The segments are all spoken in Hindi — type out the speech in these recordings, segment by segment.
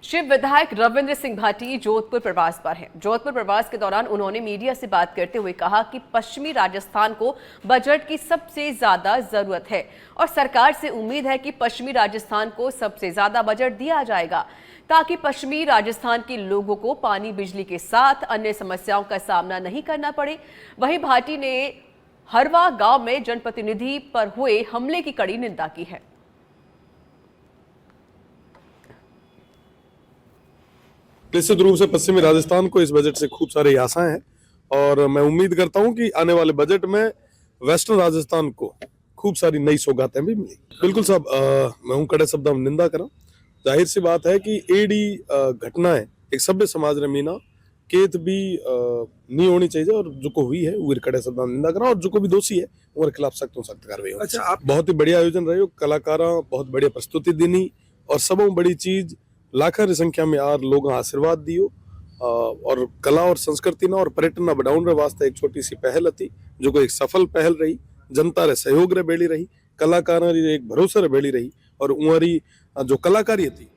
शिव विधायक रविंद्र सिंह भाटी जोधपुर प्रवास पर हैं। जोधपुर प्रवास के दौरान उन्होंने मीडिया से बात करते हुए कहा कि पश्चिमी राजस्थान को बजट की सबसे ज्यादा जरूरत है और सरकार से उम्मीद है कि पश्चिमी राजस्थान को सबसे ज्यादा बजट दिया जाएगा ताकि पश्चिमी राजस्थान के लोगों को पानी बिजली के साथ अन्य समस्याओं का सामना नहीं करना पड़े। वहीं भाटी ने हरवा गांव में जनप्रतिनिधि पर हुए हमले की कड़ी निंदा की है। निश्चित रूप से पश्चिमी राजस्थान को इस बजट से खूब सारी आशाएं हैं और मैं उम्मीद करता हूं कि आने वाले बजट में वेस्टर्न राजस्थान को खूब सारी नई सौगातें भी मिलेंगी। बिल्कुल साहब, मैं हूं कड़े शब्द में निंदा करा। जाहिर सी बात है कि एडी घटनाएं एक सभ्य समाज ने मीना केत भी नहीं होनी चाहिए और जो को हुई है वो कड़े शब्द में निंदा करा और जो को भी दोषी है उनके खिलाफ सख्त कार्रवाई। अच्छा, आप बहुत ही बढ़िया आयोजन रहे हो, कलाकारा बहुत बढ़िया प्रस्तुति देनी और सबों बड़ी चीज लाखों की संख्या में यार लोग आशीर्वाद दियो और कला और संस्कृति ना और पर्यटन ना बढ़ाने रे वास्ते एक छोटी सी पहल थी जो को एक सफल पहल रही। जनता रे सहयोग रे बेली रही, कलाकारा रे एक भरोसा रे बेली रही और उनरी जो कलाकारी थी।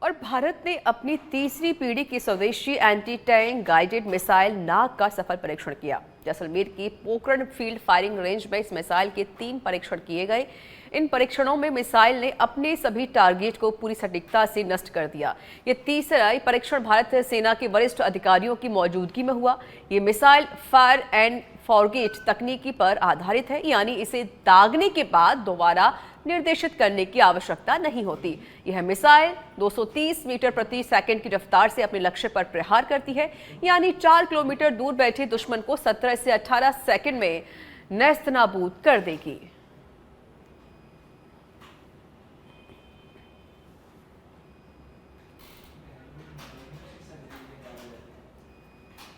और भारत ने अपनी तीसरी पीढ़ी की स्वदेशी एंटी टैंक गाइडेड मिसाइल नाग का सफल परीक्षण किया। जैसलमेर की पोखरण फील्ड फायरिंग रेंज में इस मिसाइल के 3 परीक्षण किए गए। इन परीक्षणों में मिसाइल ने अपने सभी टारगेट को पूरी सटीकता से नष्ट कर दिया। ये तीसरा परीक्षण भारतीय सेना के वरिष्ठ अधिकारियों की मौजूदगी में हुआ। ये मिसाइल फायर एंड फॉरगेट तकनीकी पर आधारित है, यानी इसे दागने के बाद दोबारा निर्देशित करने की आवश्यकता नहीं होती। यह मिसाइल 230 मीटर प्रति सेकंड की रफ्तार से अपने लक्ष्य पर प्रहार करती है, यानी 4 किलोमीटर दूर बैठे दुश्मन को 17 से 18 सेकंड में नेस्तनाबूद कर देगी।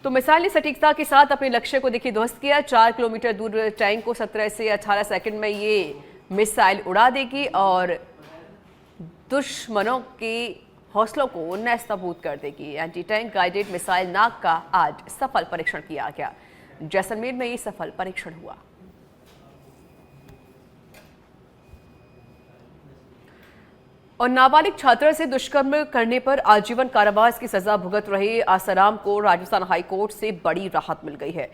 तो मिसाइल ने सटीकता के साथ अपने लक्ष्य को देखिए ध्वस्त किया। 4 किलोमीटर दूर टैंक को 17 से 18 सेकंड में ये मिसाइल उड़ा देगी और दुश्मनों के हौसलों को नेस्तनाबूद कर देगी। एंटी टैंक गाइडेड मिसाइल नाग का आज सफल परीक्षण किया गया। जैसलमेर में ये सफल परीक्षण हुआ। और नाबालिग छात्रा से दुष्कर्म करने पर आजीवन कारावास की सजा भुगत रहे आसाराम को राजस्थान हाई कोर्ट से बड़ी राहत मिल गई है।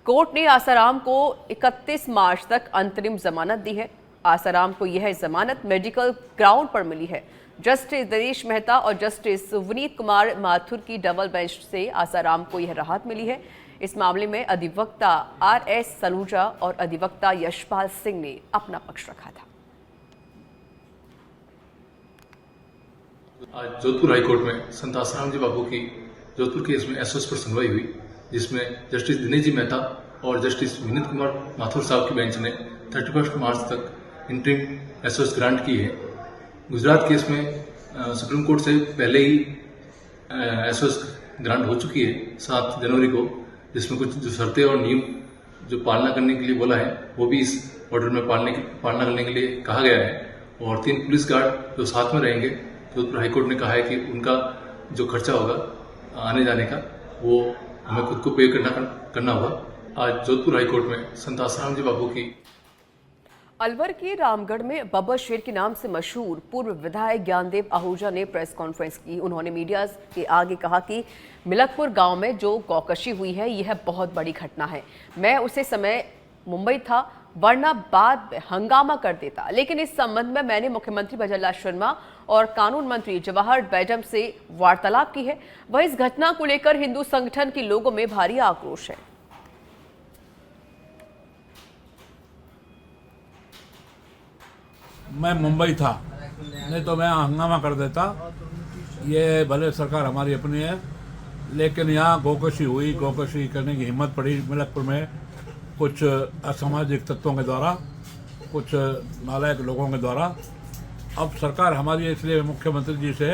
कोर्ट ने आसाराम को 31 मार्च तक अंतरिम जमानत दी है। आसाराम को यह जमानत मेडिकल ग्राउंड पर मिली है। जस्टिस दिनेश मेहता और जस्टिस विनीत कुमार माथुर की डबल बेंच से आसाराम को यह राहत मिली है। इस मामले में अधिवक्ता RS सलूजा और अधिवक्ता यशपाल सिंह ने अपना पक्ष रखा था। आज जोधपुर हाईकोर्ट में संत आसाराम जी बाबू की जोधपुर केस में एसओएस पर सुनवाई हुई, जिसमें जस्टिस दिनेश जी मेहता और जस्टिस विनीत कुमार माथुर साहब की बेंच ने 31 मार्च तक इंटरिम एसओएस ग्रांट की है। गुजरात केस में सुप्रीम कोर्ट से पहले ही एसओएस ग्रांट हो चुकी है 7 जनवरी को, जिसमें कुछ जो शर्तें और नियम जो पालना करने के लिए बोला है वो भी इस ऑर्डर में पालना करने के लिए कहा गया है। और 3 पुलिस गार्ड जो साथ में रहेंगे, जोधपुर हाईकोर्ट ने कहा है कि उनका जो खर्चा होगा आने जाने का वो हमें खुद को पे करना होगा। आज जोधपुर हाईकोर्ट में संत आसाराम जी बाबू की अलवर के रामगढ़ में बब्बर शेर के नाम से मशहूर पूर्व विधायक ज्ञानदेव आहूजा ने प्रेस कॉन्फ्रेंस की। उन्होंने मीडिया के आगे कहा कि मिलकपुर गांव में जो गौकशी हुई है यह बहुत बड़ी घटना है। मैं उसे समय मुंबई था, वरना बाद में हंगामा कर देता, लेकिन इस संबंध में मैंने मुख्यमंत्री भजनलाल शर्मा और कानून मंत्री जवाहर बैजम से वार्तालाप की है। वह इस घटना को लेकर हिंदू संगठन के लोगों में भारी आक्रोश है। मैं मुंबई था, नहीं तो मैं हंगामा कर देता। ये भले सरकार हमारी अपनी है, लेकिन यहाँ गोकशी हुई, गोकशी करने की हिम्मत पड़ी मिलकपुर में कुछ असामाजिक तत्वों के द्वारा, कुछ नालायक लोगों के द्वारा। अब सरकार हमारी इसलिए मुख्यमंत्री जी से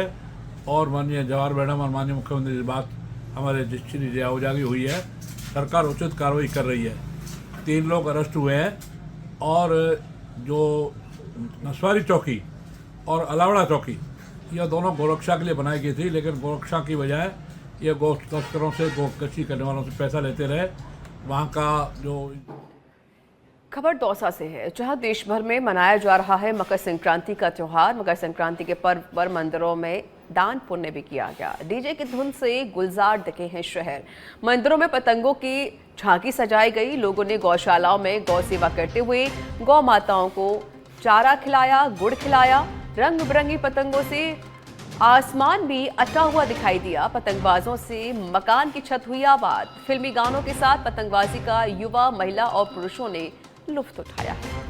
और माननीय जवाहर मैडम और माननीय मुख्यमंत्री जी बात हमारे श्री जी आहूजा की हुई है। सरकार उचित कार्रवाई कर रही है। 3 लोग अरेस्ट हुए हैं और जो नसवारी चौकी और अलावड़ा चौकी, यह दोनों गोरक्षा के लिए बनाई गई थी, लेकिन गोरक्षा की बजाय ये गो तस्करों से गोकशी करने वालों से पैसा लेते रहे। वहाँ का जो खबर दौसा से है, जहां देश भर में मनाया जा रहा है मकर संक्रांति का त्योहार। मकर संक्रांति के पर्व पर मंदिरों में दान पुण्य भी किया गया। डीजे की धुन से गुलजार दिखे हैं शहर। मंदिरों में पतंगों की झांकी सजाई गई। लोगों ने गौशालाओं में गौ सेवा करते हुए गौ माताओं को चारा खिलाया, गुड़ खिलाया। रंग बिरंगी पतंगों से आसमान भी अटा हुआ दिखाई दिया। पतंगबाजों से मकान की छत हुई आबाद। फिल्मी गानों के साथ पतंगबाजी का युवा, महिला और पुरुषों ने लुत्फ उठाया है।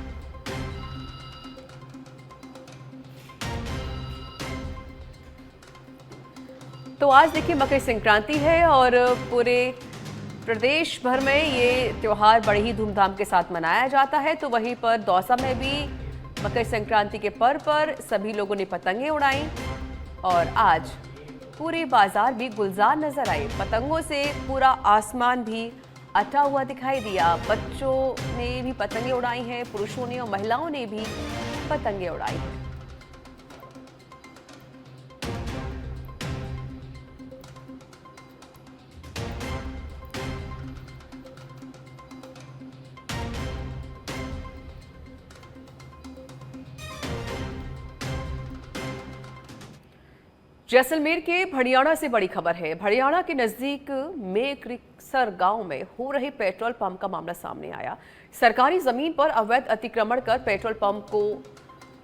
तो आज देखिए मकर संक्रांति है और पूरे प्रदेश भर में ये त्योहार बड़ी ही धूमधाम के साथ मनाया जाता है। तो वहीं पर दौसा में भी मकर संक्रांति के पर्व पर सभी लोगों ने पतंगे उड़ाई और आज पूरे बाजार भी गुलजार नजर आए। पतंगों से पूरा आसमान भी अटा हुआ दिखाई दिया। बच्चों ने भी पतंगे उड़ाई हैं, पुरुषों ने और महिलाओं ने भी पतंगे उड़ाई हैं। जैसलमेर के भड़ियाणा से बड़ी खबर है। भड़ियाणा के नजदीक मेघरिक्सर गांव में हो रहे पेट्रोल पंप का मामला सामने आया। सरकारी जमीन पर अवैध अतिक्रमण कर पेट्रोल पंप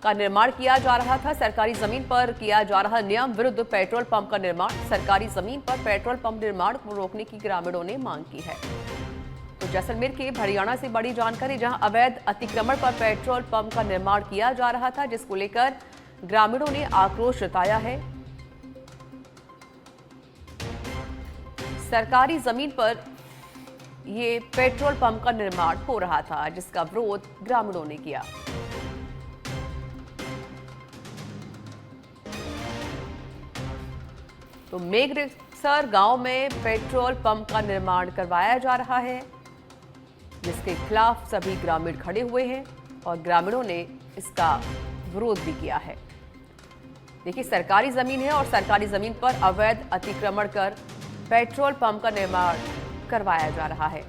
का निर्माण किया जा रहा था। सरकारी जमीन पर किया जा रहा नियम विरुद्ध पेट्रोल पंप का निर्माण। सरकारी जमीन पर पेट्रोल पंप निर्माण को रोकने की ग्रामीणों ने मांग की है। तो जैसलमेर के भड़ियाणा से बड़ी जानकारी, जहां अवैध अतिक्रमण पर पेट्रोल पंप का निर्माण किया जा रहा था, जिसको लेकर ग्रामीणों ने आक्रोश जताया है। सरकारी जमीन पर ये पेट्रोल पंप का निर्माण हो रहा था, जिसका विरोध ग्रामीणों ने किया। तो मेघरिक्सर गांव में पेट्रोल पंप का निर्माण करवाया जा रहा है, जिसके खिलाफ सभी ग्रामीण खड़े हुए हैं और ग्रामीणों ने इसका विरोध भी किया है। देखिए, सरकारी जमीन है और सरकारी जमीन पर अवैध अतिक्रमण कर पेट्रोल पंप का निर्माण करवाया जा रहा है,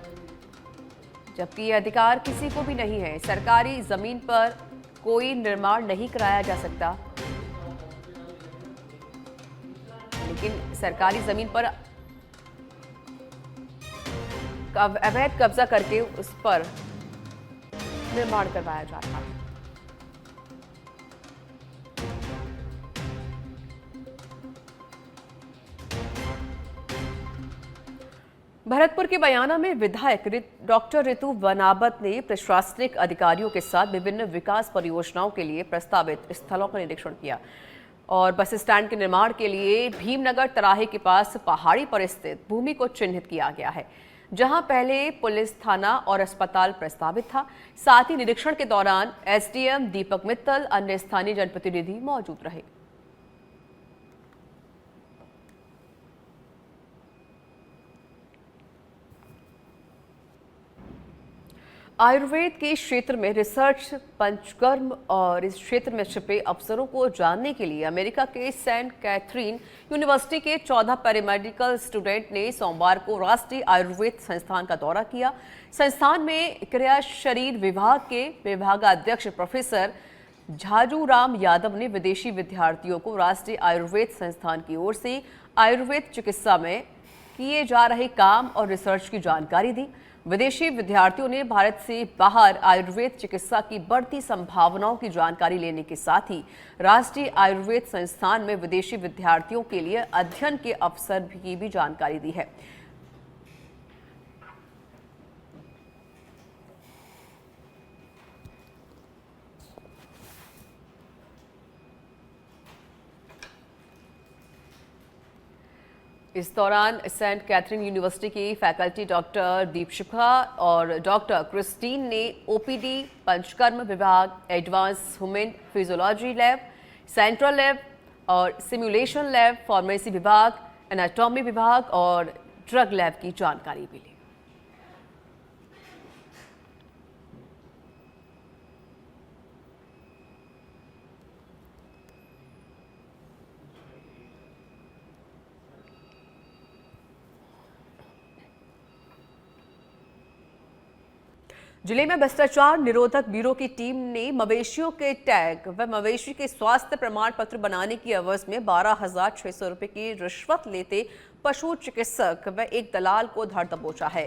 जबकि यह अधिकार किसी को भी नहीं है। सरकारी जमीन पर कोई निर्माण नहीं कराया जा सकता, लेकिन सरकारी जमीन पर अवैध कब्जा करके उस पर निर्माण करवाया जा रहा है। भरतपुर के बयाना में विधायक डॉक्टर ऋतु वनावत ने प्रशासनिक अधिकारियों के साथ विभिन्न विकास परियोजनाओं के लिए प्रस्तावित स्थलों का निरीक्षण किया और बस स्टैंड के निर्माण के लिए भीमनगर तराहे के पास पहाड़ी पर स्थित भूमि को चिन्हित किया गया है, जहां पहले पुलिस थाना और अस्पताल प्रस्तावित था। साथ ही निरीक्षण के दौरान एसडीएम दीपक मित्तल, अन्य स्थानीय जनप्रतिनिधि मौजूद रहे। आयुर्वेद के क्षेत्र में रिसर्च पंचकर्म और इस क्षेत्र में छिपे अवसरों को जानने के लिए अमेरिका के सेंट कैथरीन यूनिवर्सिटी के 14 पैरामेडिकल स्टूडेंट ने सोमवार को राष्ट्रीय आयुर्वेद संस्थान का दौरा किया। संस्थान में क्रिया शरीर विभाग के विभागाध्यक्ष प्रोफेसर झाजूराम यादव ने विदेशी विद्यार्थियों को राष्ट्रीय आयुर्वेद संस्थान की ओर से आयुर्वेद चिकित्सा में किए जा रहे काम और रिसर्च की जानकारी दी। विदेशी विद्यार्थियों ने भारत से बाहर आयुर्वेद चिकित्सा की बढ़ती संभावनाओं की जानकारी लेने के साथ ही राष्ट्रीय आयुर्वेद संस्थान में विदेशी विद्यार्थियों के लिए अध्ययन के अवसर की भी जानकारी दी है। इस दौरान सेंट कैथरीन यूनिवर्सिटी की फैकल्टी डॉक्टर दीपशिखा और डॉक्टर क्रिस्टीन ने ओपीडी, पंचकर्म विभाग, advance human physiology lab, central lab और सिमुलेशन लैब, फार्मेसी विभाग, एनाटॉमी विभाग और ड्रग लैब की जानकारी भी ली। जिले में भ्रष्टाचार निरोधक ब्यूरो की टीम ने मवेशियों के टैग व मवेशी के स्वास्थ्य प्रमाण पत्र बनाने की एवज में 12,600 रुपए की रिश्वत लेते पशु चिकित्सक व एक दलाल को धर दबोचा है।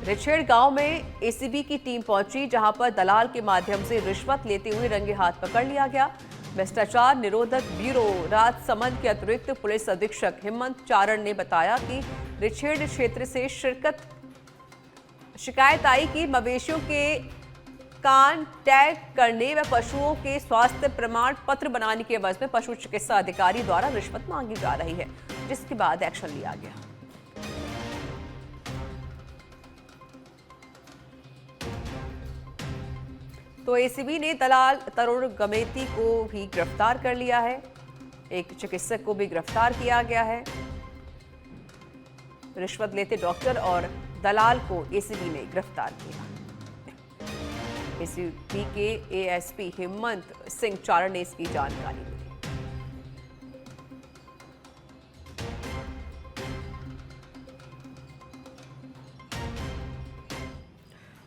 रिछेड़ गांव में एसीबी की टीम पहुंची, जहां पर दलाल के माध्यम से रिश्वत लेते हुए रंगे हाथ पकड़ लिया गया। भ्रष्टाचार निरोधक ब्यूरो राजसमंद के अतिरिक्त पुलिस अधीक्षक हिम्मत चारण ने बताया कि रिछेड़ क्षेत्र से शिकायत आई कि मवेशियों के कान टैग करने व पशुओं के स्वास्थ्य प्रमाण पत्र बनाने के एवज में पशु चिकित्सा अधिकारी द्वारा रिश्वत मांगी जा रही है, जिसके बाद एक्शन लिया गया। तो एसीबी ने दलाल तरुण गमेती को भी गिरफ्तार कर लिया है। एक चिकित्सक को भी गिरफ्तार किया गया है। रिश्वत लेते डॉक्टर और दलाल को एसीबी ने गिरफ्तार किया। एसीबी के एएसपी हिम्मत सिंह चारण ने इसकी जानकारी दी।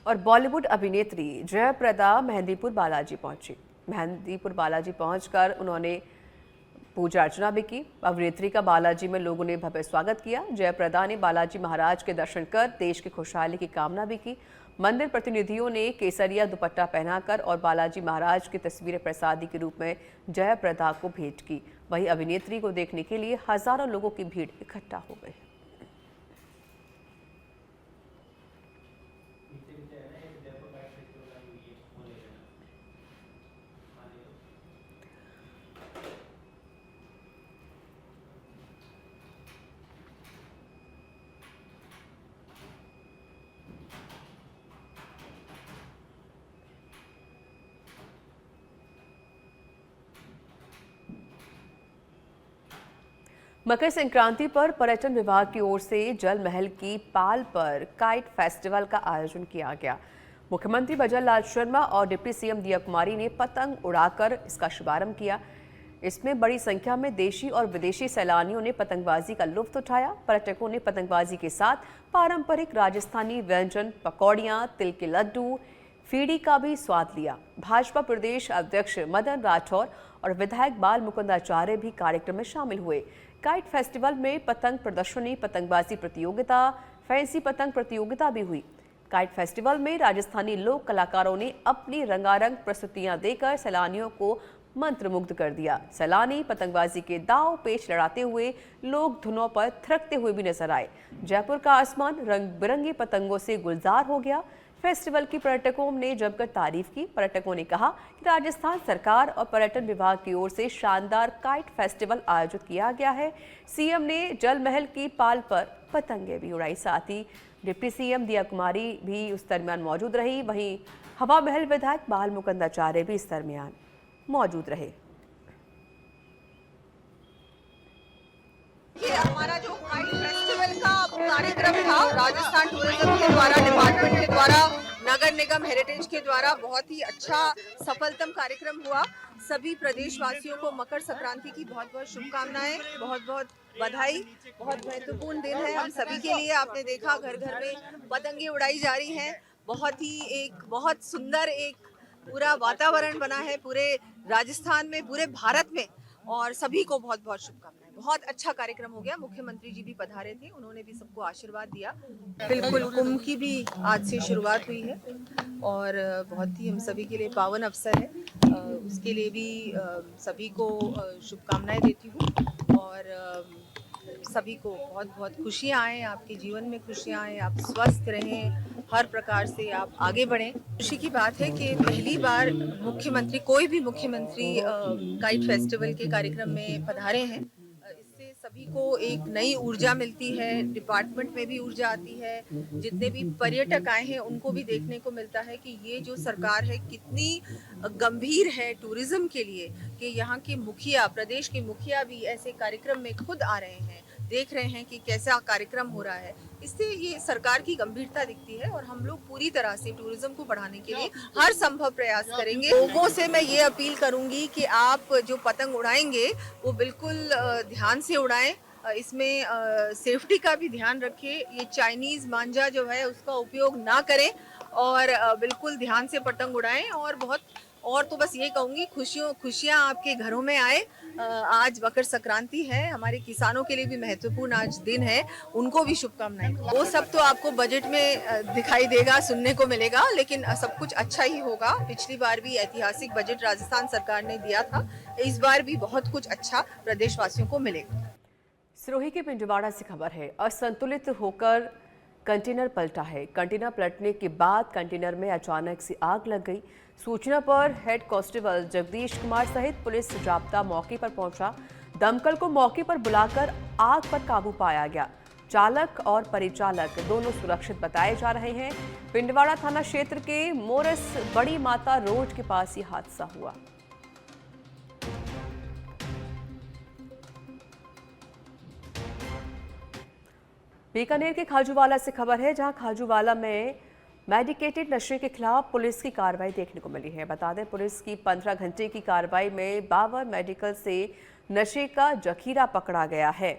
और बॉलीवुड अभिनेत्री जयप्रदा मेहंदीपुर बालाजी पहुंची। मेहंदीपुर बालाजी पहुंचकर उन्होंने पूजा अर्चना भी की। अभिनेत्री का बालाजी में लोगों ने भव्य स्वागत किया। जयप्रदा ने बालाजी महाराज के दर्शन कर देश की खुशहाली की कामना भी की। मंदिर प्रतिनिधियों ने केसरिया दुपट्टा पहनाकर और बालाजी महाराज की तस्वीरें प्रसादी के रूप में जयप्रदा को भेंट की। वहीं अभिनेत्री को देखने के लिए हजारों लोगों की भीड़ इकट्ठा हो गई। मकर संक्रांति पर पर्यटन विभाग की ओर से जल महल की पाल पर काइट फेस्टिवल का आयोजन किया गया। मुख्यमंत्री भजन लाल शर्मा और डिप्टी सीएम दिया कुमारी ने पतंग उड़ाकर इसका शुभारंभ किया। इसमें बड़ी संख्या में देशी और विदेशी सैलानियों ने पतंगबाजी का लुत्फ उठाया। पर्यटकों ने पतंगबाजी के साथ पारंपरिक राजस्थानी व्यंजन, पकौड़ियाँ, तिल के लड्डू, फीडी का भी स्वाद लिया। भाजपा प्रदेश अध्यक्ष मदन राठौर और विधायक बाल मुकुंदाचार्य भी कार्यक्रम में शामिल हुए। काइट फेस्टिवल में पतंग प्रदर्शनी, पतंगबाजी प्रतियोगिता, फैंसी पतंग प्रतियोगिता भी हुई। काइट फेस्टिवल में राजस्थानी लोक कलाकारों ने अपनी रंगारंग प्रस्तुतियां देकर सैलानियों को मंत्रमुग्ध कर दिया। सैलानी पतंगबाजी के दाव पेच लड़ाते हुए लोक धुनों पर थिरकते हुए भी नजर आए। जयपुर का आसमान रंग बिरंगी पतंगों से गुलजार हो गया। फेस्टिवल की पर्यटकों ने जमकर तारीफ की। पर्यटकों ने कहा कि राजस्थान सरकार और पर्यटन विभाग की ओर से शानदार काइट फेस्टिवल आयोजित किया गया है। सीएम ने जल महल की पाल पर पतंगे भी उड़ाई। साथ ही डिप्टी सीएम दिया कुमारी भी उस दरमियान मौजूद रही। वहीं हवा महल विधायक बाल मुकुंदाचार्य भी इस दरमियान मौजूद रहे। ये हमारा जो काइट फेस्टिवल का कार्यक्रम था, राजस्थान टूरिज्म के द्वारा, डिपार्टमेंट के द्वारा, नगर निगम हेरिटेज के द्वारा बहुत ही अच्छा सफलतम कार्यक्रम हुआ। सभी प्रदेशवासियों को मकर संक्रांति की बहुत बहुत शुभकामनाएं, बहुत बहुत बधाई। बहुत महत्वपूर्ण दिन है हम सभी के लिए। आपने देखा घर घर में पतंगे उड़ाई जा रही हैं। बहुत सुंदर एक पूरा वातावरण बना है पूरे राजस्थान में, पूरे भारत में, और सभी को बहुत बहुत शुभकामनाएं। बहुत अच्छा कार्यक्रम हो गया। मुख्यमंत्री जी भी पधारे थे, उन्होंने भी सबको आशीर्वाद दिया। बिल्कुल कुंभ की भी आज से शुरुआत हुई है और बहुत ही हम सभी के लिए पावन अवसर है। उसके लिए भी सभी को शुभकामनाएं देती हूँ और सभी को बहुत बहुत खुशियाँ आएँ, आपके जीवन में खुशियाँ आएँ, आप स्वस्थ रहें, हर प्रकार से आप आगे बढ़ें। खुशी की बात है कि पहली बार मुख्यमंत्री, कोई भी मुख्यमंत्री काइट फेस्टिवल के कार्यक्रम में पधारे हैं। इससे सभी को एक नई ऊर्जा मिलती है, डिपार्टमेंट में भी ऊर्जा आती है। जितने भी पर्यटक आए हैं उनको भी देखने को मिलता है कि ये जो सरकार है कितनी गंभीर है टूरिज्म के लिए, कि यहाँ के मुखिया, प्रदेश के मुखिया भी ऐसे कार्यक्रम में खुद आ रहे हैं, देख रहे हैं कि कैसा कार्यक्रम हो रहा है। इससे ये सरकार की गंभीरता दिखती है और हम लोग पूरी तरह से टूरिज्म को बढ़ाने के लिए हर संभव प्रयास करेंगे। लोगों से मैं ये अपील करूंगी कि आप जो पतंग उड़ाएंगे वो बिल्कुल ध्यान से उड़ाएं। इसमें सेफ्टी का भी ध्यान रखें। ये चाइनीज मांझा जो है उसका उपयोग ना करें। और बिल्कुल ध्यान से पतंग उड़ाएं और तो बस ये कहूँगी खुशियाँ आपके घरों में आए। आज मकर संक्रांति है, हमारे किसानों के लिए भी महत्वपूर्ण आज दिन है, उनको भी शुभकामनाएं। वो सब तो आपको बजट में दिखाई देगा, सुनने को मिलेगा, लेकिन सब कुछ अच्छा ही होगा। पिछली बार भी ऐतिहासिक बजट राजस्थान सरकार ने दिया था, इस बार भी बहुत कुछ अच्छा प्रदेशवासियों को मिलेगा। सिरोही के पिंजवाड़ा से खबर है, असंतुलित होकर कंटेनर पलटा है। कंटेनर पलटने के बाद कंटेनर में अचानक से आग लग गई। सूचना पर हेड कांस्टेबल जगदीश कुमार सहित पुलिस जाब्ता मौके पर पहुंचा। दमकल को मौके पर बुलाकर आग पर काबू पाया गया। चालक और परिचालक दोनों सुरक्षित बताए जा रहे हैं। पिंडवाड़ा थाना क्षेत्र के मोरस बड़ी माता रोड के पास ये हादसा हुआ। बीकानेर के खाजूवाला से खबर है, जहां खाजूवाला में मेडिकेटेड नशे के खिलाफ पुलिस की कार्रवाई देखने को मिली है। बता दें, पुलिस की 15 घंटे की कार्रवाई में 52 मेडिकल से नशे का जखीरा पकड़ा गया है।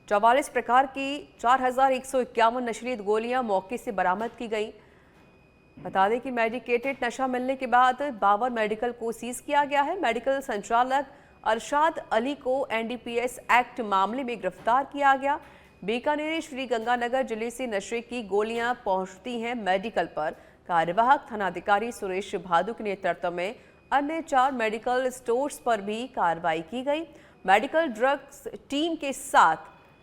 44 प्रकार की 4151 नशीली गोलियां मौके से बरामद की गई। बता दें कि मेडिकेटेड नशा मिलने के बाद 52 मेडिकल को सीज किया गया है। मेडिकल संचालक अरशाद अली को एनडीपीएस एक्ट मामले में गिरफ्तार किया गया। बीकानेर श्री गंगानगर जिले से नशे की गोलियां पहुंचती हैं मेडिकल पर। कार्यवाहक थानाधिकारी सुरेश भादु के नेतृत्व में अन्य 4 मेडिकल स्टोर्स पर भी कार्रवाई की गई। मेडिकल ड्रग्स टीम के साथ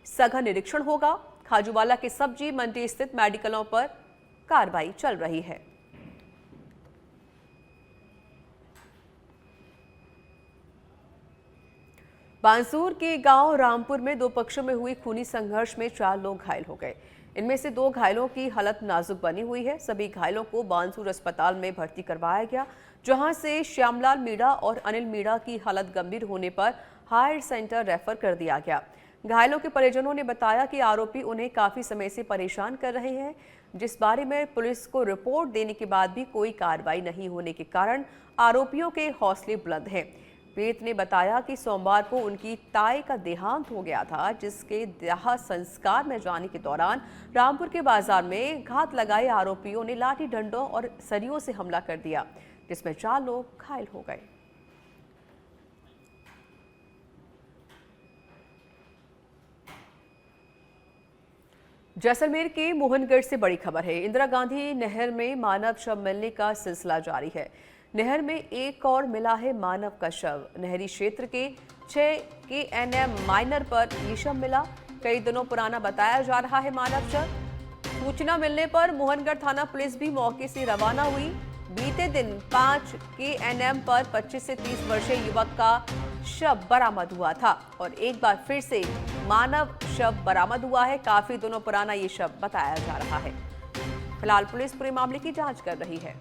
सघन निरीक्षण होगा। खाजूवाला के सब्जी मंडी स्थित मेडिकलों पर कार्रवाई चल रही है। बांसूर के गांव रामपुर में 2 पक्षों में हुई खूनी संघर्ष में 4 लोग घायल हो गए। इनमें से 2 घायलों की हालत नाजुक बनी हुई है। सभी घायलों को बांसूर अस्पताल में भर्ती करवाया गया, जहां से श्यामलाल मीणा और अनिल मीणा की हालत गंभीर होने पर हायर सेंटर रेफर कर दिया गया। घायलों के परिजनों ने बताया कि आरोपी उन्हें काफी समय से परेशान कर रहे हैं, जिस बारे में पुलिस को रिपोर्ट देने के बाद भी कोई कार्रवाई नहीं होने के कारण आरोपियों के हौसले बुलंद हैं। पीड़ित ने बताया कि सोमवार को उनकी ताई का देहांत हो गया था, जिसके दाह संस्कार में जाने के दौरान रामपुर के बाजार में घात लगाए आरोपियों ने लाठी डंडों और सरियों से हमला कर दिया, जिसमें 4 लोग घायल हो गए। जैसलमेर के मोहनगढ़ से बड़ी खबर है। इंदिरा गांधी नहर में मानव शव मिलने का सिलसिला जारी है। नहर में एक और मिला है मानव का शव। नहरी क्षेत्र के 6 KNM माइनर पर ये शव मिला। कई दिनों पुराना बताया जा रहा है मानव शव। सूचना मिलने पर मोहनगढ़ थाना पुलिस भी मौके से रवाना हुई। बीते दिन 5 KNM पर 25 से 30 वर्षीय युवक का शव बरामद हुआ था और एक बार फिर से मानव शव बरामद हुआ है। काफी दिनों पुराना ये शव बताया जा रहा है। फिलहाल पुलिस पूरे मामले की जांच कर रही है।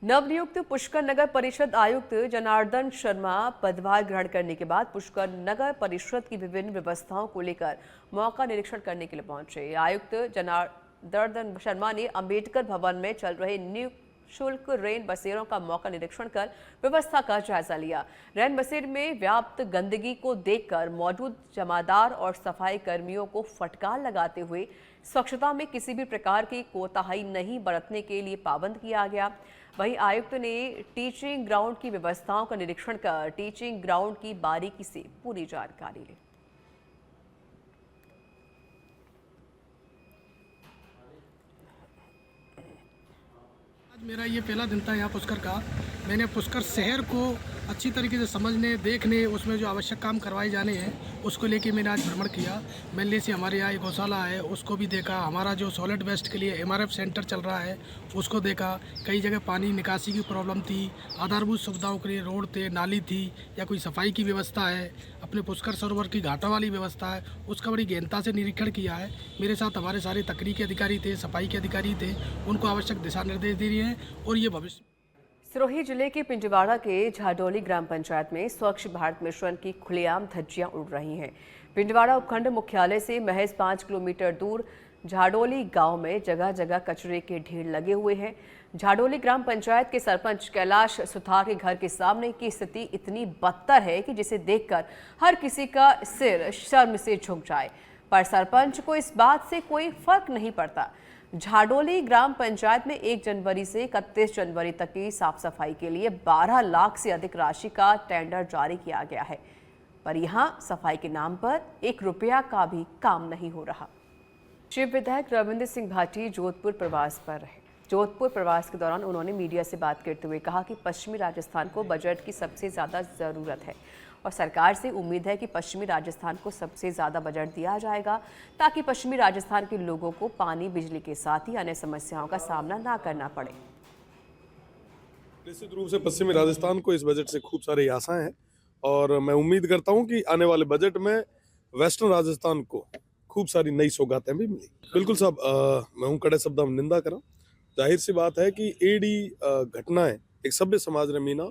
नवनियुक्त पुष्कर नगर परिषद आयुक्त जनार्दन शर्मा पदभार ग्रहण करने के बाद पुष्कर नगर परिषद की विभिन्न व्यवस्थाओं को लेकर मौका निरीक्षण करने के लिए पहुंचे। आयुक्त जनार्दन शर्मा ने अंबेडकर भवन में चल रहे निःशुल्क रेन बसेरों का मौका निरीक्षण कर व्यवस्था का जायजा लिया। रेन बसेर में व्याप्त गंदगी को देखकर मौजूद जमादार और सफाई कर्मियों को फटकार लगाते हुए स्वच्छता में किसी भी प्रकार की कोताही नहीं बरतने के लिए पाबंद किया गया। वहीं आयुक्त ने टीचिंग ग्राउंड की व्यवस्थाओं का निरीक्षण कर टीचिंग ग्राउंड की बारीकी से पूरी जानकारी ली। आज मेरा ये पहला दिन था यहाँ पुष्कर का। मैंने पुष्कर शहर को अच्छी तरीके से समझने, देखने, उसमें जो आवश्यक काम करवाए जाने हैं उसको लेके मैंने आज भ्रमण किया। मेनली से हमारे यहाँ एक गौशाला है, उसको भी देखा। हमारा जो सॉलिड वेस्ट के लिए MRF सेंटर चल रहा है उसको देखा। कई जगह पानी निकासी की प्रॉब्लम थी, आधारभूत सुविधाओं के लिए रोड थे, नाली थी, या कोई सफाई की व्यवस्था है, अपने पुष्कर सरोवर की घाटा वाली व्यवस्था है, उसका बड़ी गहनता से निरीक्षण किया है। मेरे साथ हमारे सारे तकनीकी अधिकारी थे, सफाई के अधिकारी थे, उनको आवश्यक दिशा निर्देश दे रहे हैं। और ये भविष्य सिरोही जिले के पिंजवाड़ा के झाडोली ग्राम पंचायत में स्वच्छ भारत मिशन की खुलेआम धज्जियां उड़ रही हैं। पिंजवाड़ा उपखंड मुख्यालय से महज 5 किलोमीटर दूर झाड़ोली गांव में जगह जगह कचरे के ढेर लगे हुए हैं। झाड़ोली ग्राम पंचायत के सरपंच कैलाश सुथार के घर के सामने की स्थिति इतनी बदतर है कि जिसे देखकर हर किसी का सिर शर्म से झुक जाए, पर सरपंच को इस बात से कोई फर्क नहीं पड़ता। झाड़ोली ग्राम पंचायत में 1 जनवरी से 31 जनवरी तक की साफ सफाई के लिए 12 लाख से अधिक राशि का टेंडर जारी किया गया है, पर यहां सफाई के नाम पर 1 रुपया का भी काम नहीं हो रहा। शिव विधायक रविंद्र सिंह भाटी जोधपुर प्रवास पर रहे। जोधपुर प्रवास के दौरान उन्होंने मीडिया से बात करते हुए कहा कि पश्चिमी राजस्थान को बजट की सबसे ज़्यादा ज़रूरत है और सरकार से उम्मीद है कि पश्चिमी राजस्थान को सबसे ज़्यादा बजट दिया जाएगा ताकि पश्चिमी राजस्थान के लोगों को पानी, बिजली के साथ ही अन्य समस्याओं का सामना ना करना पड़े। निश्चित रूप से पश्चिमी राजस्थान को इस बजट से खूब सारी आशाएं हैं और मैं उम्मीद करता हूं कि आने वाले बजट में वेस्टर्न राजस्थान को खूब सारी नई सौगातें भी मिली। बिल्कुल साहब, मैं हूं कड़े शब्दों में निंदा करा। जाहिर सी बात है कि एडी घटनाएं एक सभ्य समाज रे मीना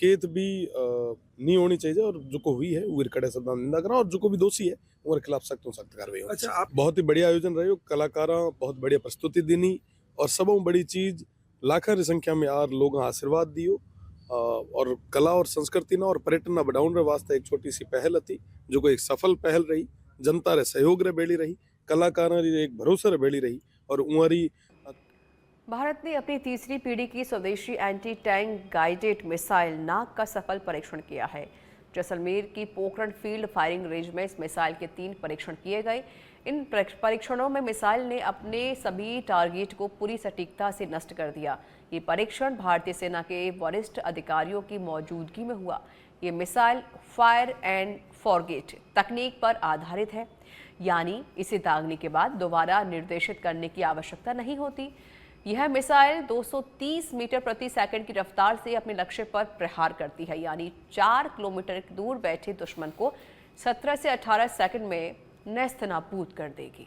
केत भी नहीं होनी चाहिए और जो को हुई है वो कड़े शब्दों में निंदा करा और जो को भी दोषी है उनके खिलाफ सख्त कार्रवाई हो। अच्छा, आप बहुत ही बढ़िया आयोजन रहे, कलाकारा बहुत बढ़िया प्रस्तुति दिनी और सबों बड़ी चीज लाखों की संख्या में आर लोग आशीर्वाद दियो और कला और संस्कृति ना और पर्यटन ना बढ़ाने वास्ते एक छोटी सी पहल थी जो को एक सफल पहल रही। जनता रे सहयोग रे बेड़ी रही, कलाकारा रे एक भरोसा रे बेड़ी रही और उंवारी। भारत ने अपनी तीसरी पीढ़ी की स्वदेशी एंटी टैंक गाइडेड मिसाइल नाग का सफल परीक्षण किया है। जैसलमेर की पोखरण फील्ड फायरिंग रेंज में इस मिसाइल के 3 परीक्षण किए गए। इन परीक्षणों में मिसाइल ने अपने सभी टारगेट को पूरी सटीकता से नष्ट कर दिया। ये परीक्षण भारतीय सेना के वरिष्ठ अधिकारियों की मौजूदगी में हुआ। ये मिसाइल फायर एंड फॉरगेट तकनीक पर आधारित है, यानी इसे दागने के बाद दोबारा निर्देशित करने की आवश्यकता नहीं होती। यह मिसाइल 230 मीटर प्रति सेकंड की रफ्तार से अपने लक्ष्य पर प्रहार करती है, यानी 4 किलोमीटर दूर बैठे दुश्मन को 17 से 18 सेकंड में नेस्तनाबूद कर देगी।